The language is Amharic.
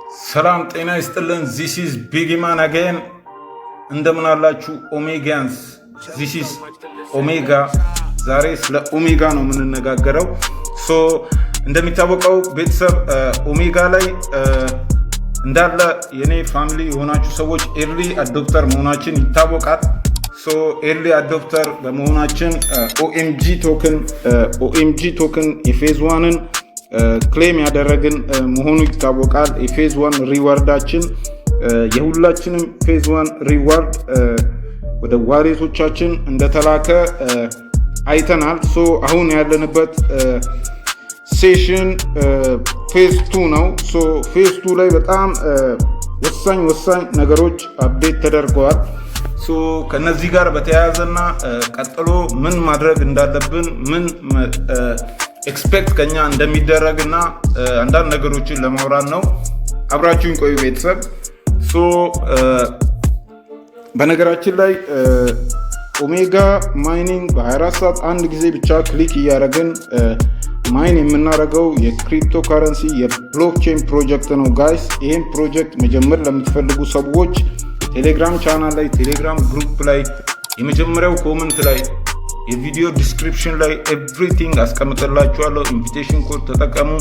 ሰላም ጤና ይስጥልን። this is Bigman again እንደምን አላችሁ ኦሜጋንስ? this is ኦሜጋ። ዛሬ ስለ ኦሜጋ ነው የምንነጋገረው። ሶ እንደሚታወቀው ቤተሰብ ኦሜጋ ላይ እንዳለ የኔ ፋሚሊ የሆናችሁ ሰዎች ኤርሊ አዶፕተር መሆናችን ይታወቃል። ሶ ኤርሊ አዶፕተር በመሆናችን ኦኤምጂ ቶክን የፌዝ 1ን ክሌም ያደረግን መሆኑ ይታወቃል። የፌዝ 1 ሪዋርዳችን የሁላችንም ፌዝ 1 ሪዋርድ ወደ ዋሌቶቻችን እንደተላከ አይተናል። ሶ አሁን ያለንበት ሴሽን ፌዝ 2 ነው። ሶ ፌዝ 2 ላይ በጣም ወሳኝ ነገሮች አፕዴት ተደርገዋል። ሶ ከነዚህ ጋር በተያያዘና ቀጥሎ ምን ማድረግ እንዳለብን ምን ኤክስፔክት ከኛ እንደሚደረግና አንዳንድ ነገሮችን ለማውራት ነው። አብራችሁን ቆዩ ቤተሰብ። ሶ በነገራችን ላይ ኦሜጋ ማይኒንግ በ24 ሰዓት አንድ ጊዜ ብቻ ክሊክ እያደረግን ማይን የምናደርገው የክሪፕቶ ካረንሲ የብሎክቼን ፕሮጀክት ነው ጋይስ። ይህን ፕሮጀክት መጀመር ለምትፈልጉ ሰዎች ቴሌግራም ቻናል ላይ፣ ቴሌግራም ግሩፕ ላይ፣ የመጀመሪያው ኮመንት ላይ፣ የቪዲዮ ዲስክሪፕሽን ላይ ኤቭሪቲንግ አስቀምጥላችኋለሁ። ኢንቪቴሽን ኮድ ተጠቀሙ።